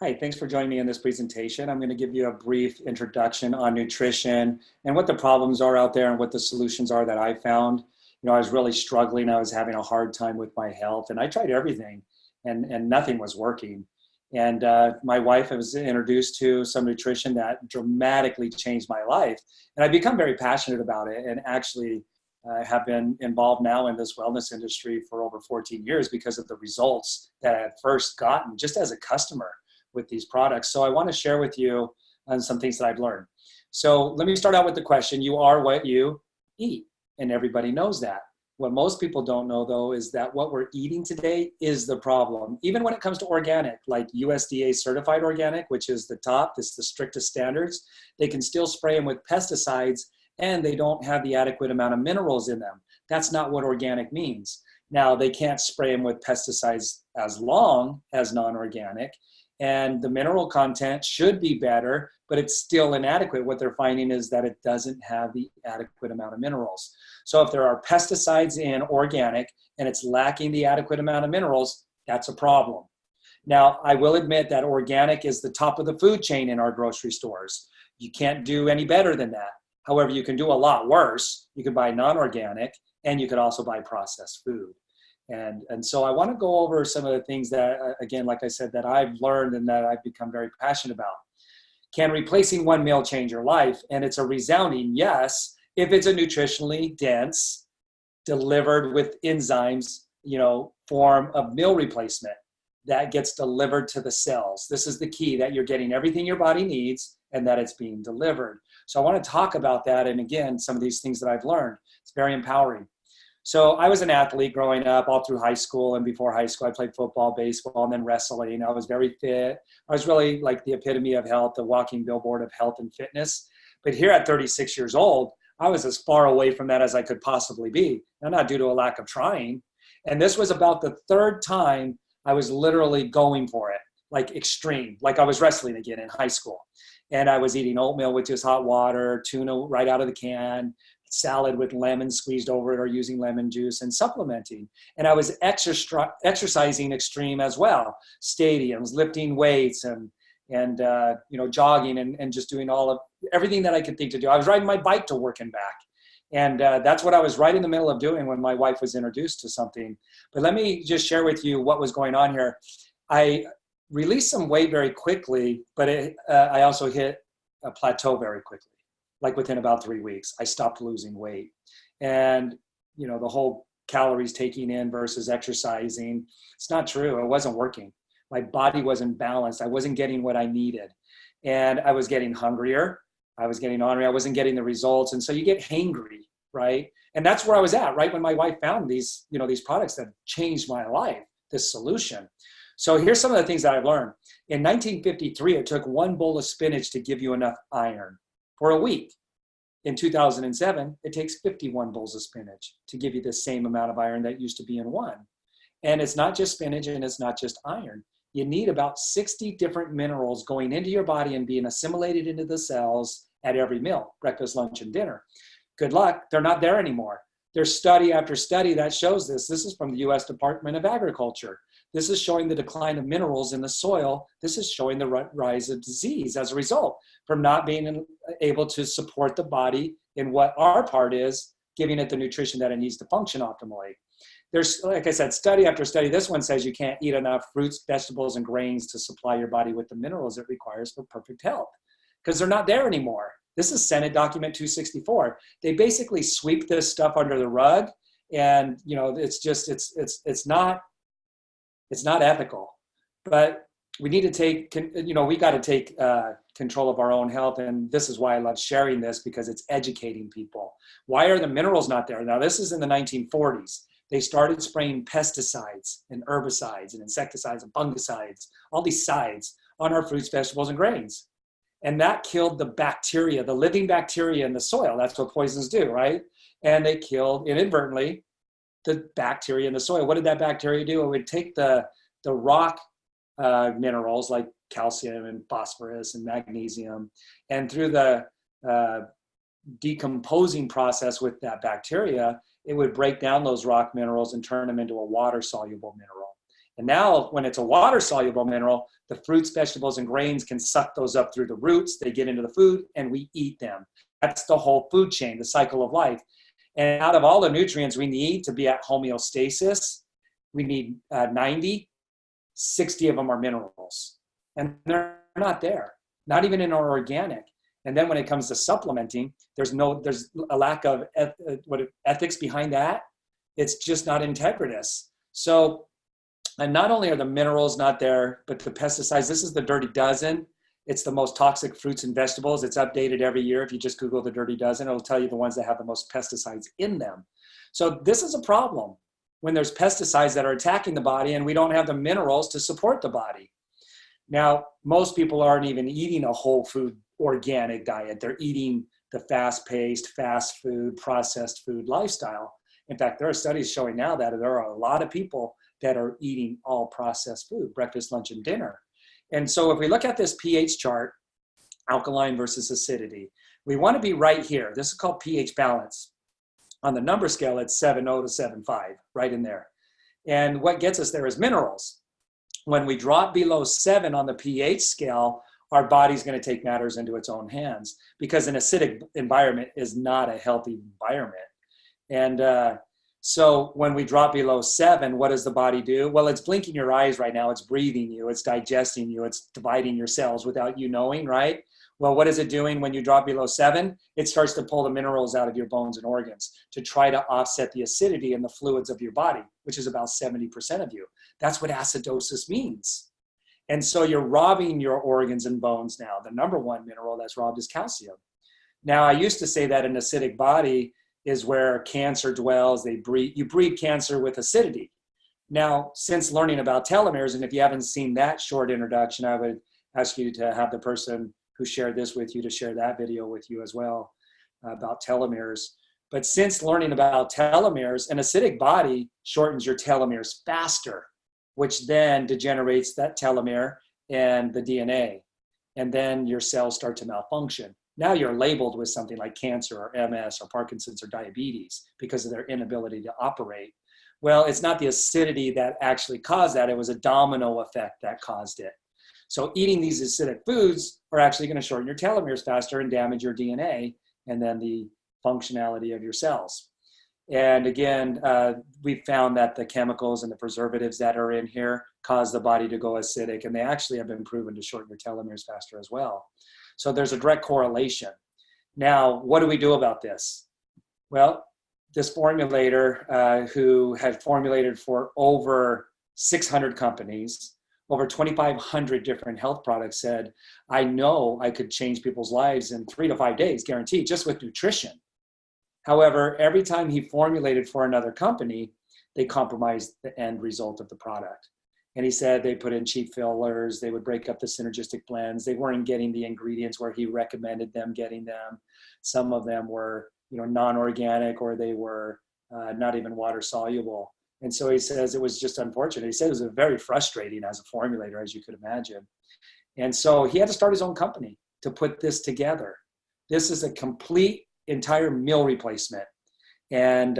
Hi, thanks for joining me in this presentation. I'm going to give you a brief introduction on nutrition and what the problems are out there and what the solutions are that I found. I was really struggling. I was having a hard time with my health, and I tried everything, and nothing was working. And my wife, I was introduced to some nutrition that dramatically changed my life, and I've become very passionate about it. And actually, have been involved now in this wellness industry for over 14 years because of the results that I had first gotten just as a customer with these products. So I want to share with you some things that I've learned. So let me start out with the question. You are what you eat, and everybody knows that. What most people don't know, though, is that what we're eating today is the problem. Even when it comes to organic, like USDA certified organic, which is the top, this is the strictest standards, they can still spray them with pesticides and they don't have the adequate amount of minerals in them. That's not what organic means. Now, they can't spray them with pesticides as long as non-organic, and the mineral content should be better, but it's still inadequate. What they're finding is that it doesn't have the adequate amount of minerals. So if there are pesticides in organic and it's lacking the adequate amount of minerals, that's a problem. Now, I will admit that organic is the top of the food chain in our grocery stores. You can't do any better than that. However, you can do a lot worse. You can buy non-organic, and you could also buy processed food. And so I want to go over some of the things that, again, like I said, that I've learned and that I've become very passionate about. Can replacing one meal change your life? And it's a resounding yes, if it's a nutritionally dense, delivered with enzymes, form of meal replacement that gets delivered to the cells. This is the key, that you're getting everything your body needs and that it's being delivered. So I want to talk about that. And again, some of these things that I've learned. It's very empowering. So I was an athlete growing up all through high school, and before high school, I played football, baseball, and then wrestling. I was very fit. I was really like the epitome of health, the walking billboard of health and fitness. But here at 36 years old, I was as far away from that as I could possibly be, and not due to a lack of trying. And this was about the third time I was literally going for it, like extreme, like I was wrestling again in high school. And I was eating oatmeal with just hot water, tuna right out of the can, salad with lemon squeezed over it or using lemon juice, and supplementing. And I was exercising extreme as well, stadiums, lifting weights, and jogging and just doing all of everything that I could think to do. I was riding my bike to work and back. And that's what I was right in the middle of doing when my wife was introduced to something. But let me just share with you what was going on here. I released some weight very quickly, but I also hit a plateau very quickly. Like within about 3 weeks, I stopped losing weight. And, the whole calories taking in versus exercising, it's not true. It wasn't working. My body wasn't balanced. I wasn't getting what I needed. And I was getting hungrier. I was getting ornery. I wasn't getting the results. And so you get hangry, right? And that's where I was at, right? When my wife found these products that changed my life, this solution. So here's some of the things that I've learned. In 1953, it took one bowl of spinach to give you enough iron for a week. In 2007, it takes 51 bowls of spinach to give you the same amount of iron that used to be in one. And it's not just spinach and it's not just iron. You need about 60 different minerals going into your body and being assimilated into the cells at every meal, breakfast, lunch, and dinner. Good luck, they're not there anymore. There's study after study that shows this. This is from the US Department of Agriculture. This is showing the decline of minerals in the soil. This is showing the rise of disease as a result from not being able to support the body in what our part is, giving it the nutrition that it needs to function optimally. There's, like I said, study after study. This one says you can't eat enough fruits, vegetables, and grains to supply your body with the minerals it requires for perfect health because they're not there anymore. This is Senate Document 264. They basically sweep this stuff under the rug, and it's not ethical. But we need to take, we got to take control of our own health. And this is why I love sharing this, because it's educating people. Why are the minerals not there? Now, this is in the 1940s. They started spraying pesticides and herbicides and insecticides and fungicides, all these sides on our fruits, vegetables, and grains. And that killed the bacteria, the living bacteria in the soil. That's what poisons do, right? And they killed inadvertently the bacteria in the soil. What did that bacteria do? It would take the rock minerals like calcium and phosphorus and magnesium, and through the decomposing process with that bacteria, it would break down those rock minerals and turn them into a water-soluble mineral. And now when it's a water-soluble mineral, the fruits, vegetables, and grains can suck those up through the roots. They get into the food and we eat them. That's the whole food chain, the cycle of life. And out of all the nutrients we need to be at homeostasis, we need 90, 60 of them are minerals. And they're not there, not even in our organic. And then when it comes to supplementing, there's a lack of ethics behind that. It's just not integritous. So, and not only are the minerals not there, but the pesticides, this is the Dirty Dozen. It's the most toxic fruits and vegetables. It's updated every year. If you just Google the Dirty Dozen, it'll tell you the ones that have the most pesticides in them. So this is a problem when there's pesticides that are attacking the body and we don't have the minerals to support the body. Now, most people aren't even eating a whole food organic diet. They're eating the fast-paced, fast food, processed food lifestyle. In fact, there are studies showing now that there are a lot of people that are eating all processed food, breakfast, lunch, and dinner. And so if we look at this pH chart, alkaline versus acidity, we want to be right here. This is called pH balance. On the number scale, it's 7.0 to 7.5, right in there. And what gets us there is minerals. When we drop below 7 on the pH scale, our body's going to take matters into its own hands because an acidic environment is not a healthy environment. And so when we drop below 7, what does the body do? Well, it's blinking your eyes right now. It's breathing you. It's digesting you. It's dividing your cells without you knowing, right? Well, what is it doing when you drop below 7? It starts to pull the minerals out of your bones and organs to try to offset the acidity in the fluids of your body, which is about 70% of you. That's what acidosis means. And so you're robbing your organs and bones now. The number one mineral that's robbed is calcium. Now, I used to say that an acidic body is where cancer dwells. You breed cancer with acidity. Now, since learning about telomeres, and if you haven't seen that short introduction, I would ask you to have the person who shared this with you to share that video with you as well about telomeres. But since learning about telomeres, an acidic body shortens your telomeres faster, which then degenerates that telomere and the DNA. And then your cells start to malfunction. Now you're labeled with something like cancer or MS or Parkinson's or diabetes because of their inability to operate. Well, it's not the acidity that actually caused that. It was a domino effect that caused it. So eating these acidic foods are actually going to shorten your telomeres faster and damage your DNA and then the functionality of your cells. And again, we found that the chemicals and the preservatives that are in here cause the body to go acidic, and they actually have been proven to shorten your telomeres faster as well. So there's a direct correlation. Now, what do we do about this? Well, this formulator who had formulated for over 600 companies, over 2,500 different health products said, I know I could change people's lives in 3 to 5 days, guaranteed, just with nutrition. However, every time he formulated for another company, they compromised the end result of the product. And he said they put in cheap fillers, they would break up the synergistic blends, they weren't getting the ingredients where he recommended them getting them. Some of them were, non-organic, or they were not even water soluble. And so he says it was just unfortunate. He said it was very frustrating as a formulator, as you could imagine. And so he had to start his own company to put this together. This is a complete entire meal replacement. And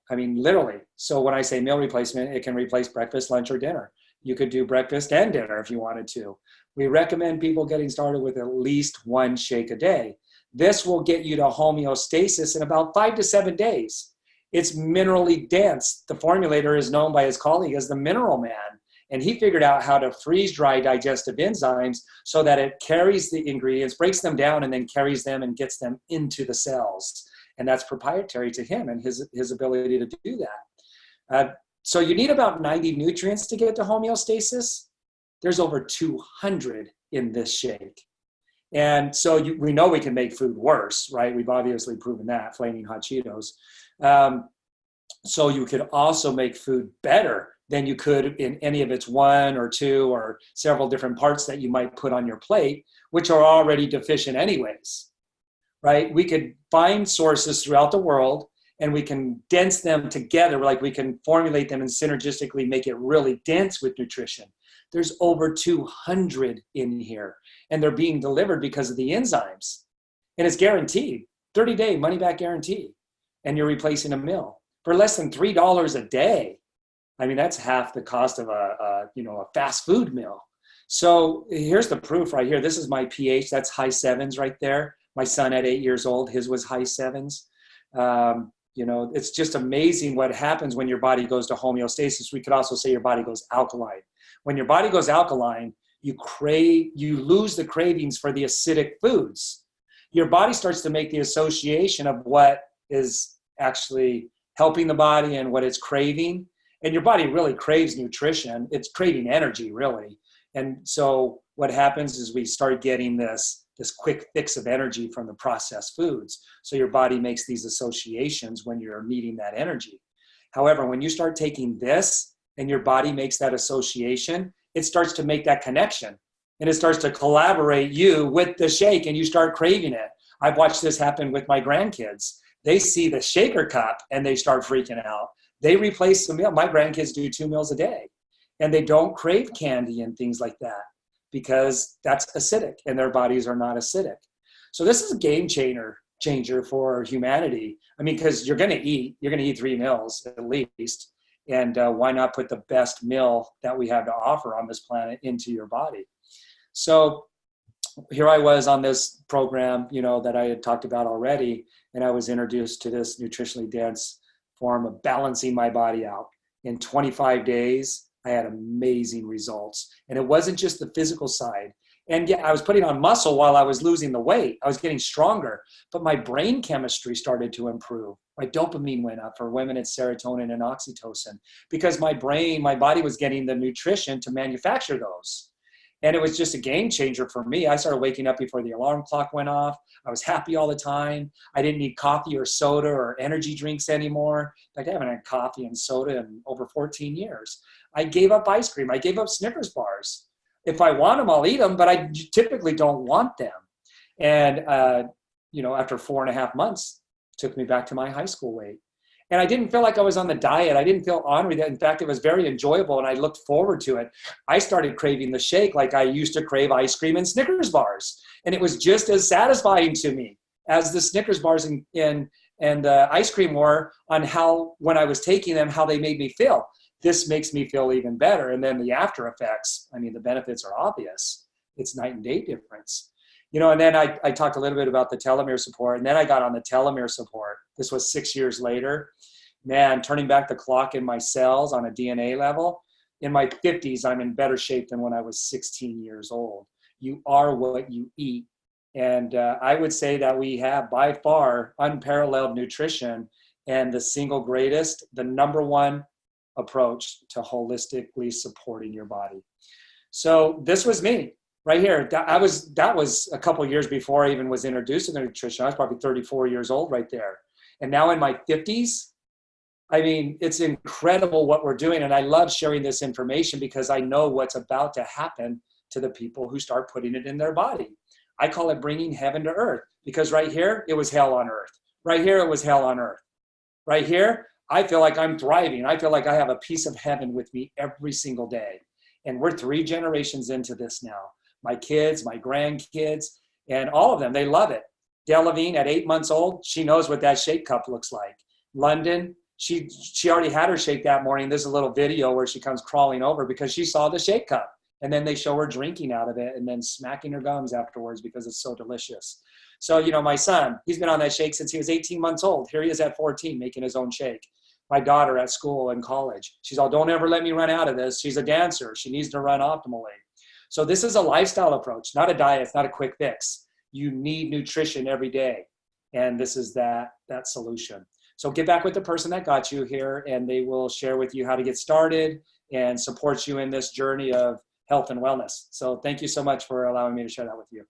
literally. So when I say meal replacement, it can replace breakfast, lunch, or dinner. You could do breakfast and dinner if you wanted to. We recommend people getting started with at least 1 shake a day. This will get you to homeostasis in about 5 to 7 days. It's minerally dense. The formulator is known by his colleague as the mineral man. And he figured out how to freeze dry digestive enzymes so that it carries the ingredients, breaks them down, and then carries them and gets them into the cells. And that's proprietary to him and his ability to do that. So you need about 90 nutrients to get to homeostasis. There's over 200 in this shake. And so we know we can make food worse, right? We've obviously proven that, flaming hot Cheetos. So you could also make food better than you could in any of its 1 or 2 or several different parts that you might put on your plate, which are already deficient anyways, right? We could find sources throughout the world and we can dense them together, like we can formulate them and synergistically make it really dense with nutrition. There's over 200 in here, and they're being delivered because of the enzymes. And it's guaranteed, 30-day money-back guarantee, and you're replacing a meal for less than $3 a day. I mean, that's half the cost of a fast food meal. So here's the proof right here. This is my pH. That's high sevens right there. My son at 8 years old, his was high sevens. It's just amazing what happens when your body goes to homeostasis. We could also say your body goes alkaline. When your body goes alkaline, you lose the cravings for the acidic foods. Your body starts to make the association of what is actually helping the body and what it's craving. And your body really craves nutrition. It's craving energy, really. And so what happens is we start getting this quick fix of energy from the processed foods. So your body makes these associations when you're needing that energy. However, when you start taking this and your body makes that association, it starts to make that connection. And it starts to collaborate you with the shake, and you start craving it. I've watched this happen with my grandkids. They see the shaker cup and they start freaking out. They replace the meal. My grandkids do 2 meals a day, and they don't crave candy and things like that because that's acidic and their bodies are not acidic. So this is a game changer for humanity. I mean, because you're going to eat 3 meals at least. And why not put the best meal that we have to offer on this planet into your body? So here I was on this program, that I had talked about already, and I was introduced to this nutritionally dense form of balancing my body out. In 25 days, I had amazing results. And it wasn't just the physical side. And yeah, I was putting on muscle while I was losing the weight. I was getting stronger, but my brain chemistry started to improve. My dopamine went up. For women, it's serotonin and oxytocin, because my body was getting the nutrition to manufacture those. And it was just a game changer for me. I started waking up before the alarm clock went off. I was happy all the time. I didn't need coffee or soda or energy drinks anymore. In fact, I haven't had coffee and soda in over 14 years. I gave up ice cream. I gave up Snickers bars. If I want them, I'll eat them, but I typically don't want them. And, after 4.5 months, it took me back to my high school weight. And I didn't feel like I was on the diet. I didn't feel ornery. In fact, it was very enjoyable, and I looked forward to it. I started craving the shake like I used to crave ice cream and Snickers bars. And it was just as satisfying to me as the Snickers bars and ice cream were on how, when I was taking them, how they made me feel. This makes me feel even better. And then the after effects, I mean, the benefits are obvious. It's night and day difference. And then I talked a little bit about the telomere support, and then I got on the telomere support. This was 6 years later. Man, turning back the clock in my cells on a DNA level, in my 50s, I'm in better shape than when I was 16 years old. You are what you eat. And I would say that we have by far unparalleled nutrition and the single greatest, the number one approach to holistically supporting your body. So this was me right here. That was a couple of years before I even was introduced to nutrition. I was probably 34 years old right there. And now in my 50s, I mean, it's incredible what we're doing. And I love sharing this information because I know what's about to happen to the people who start putting it in their body. I call it bringing heaven to earth, because right here, it was hell on earth. Right here, it was hell on earth. Right here, I feel like I'm thriving. I feel like I have a piece of heaven with me every single day. And we're 3 generations into this now. My kids, my grandkids, and all of them, they love it. Dale Levine at 8 months old, she knows what that shake cup looks like. London, she already had her shake that morning. There's a little video where she comes crawling over because she saw the shake cup. And then they show her drinking out of it and then smacking her gums afterwards because it's so delicious. So, my son, he's been on that shake since he was 18 months old. Here he is at 14 making his own shake. My daughter at school and college, she's all, don't ever let me run out of this. She's a dancer. She needs to run optimally. So this is a lifestyle approach, not a diet. It's not a quick fix. You need nutrition every day. And this is that solution. So get back with the person that got you here, and they will share with you how to get started and support you in this journey of health and wellness. So thank you so much for allowing me to share that with you.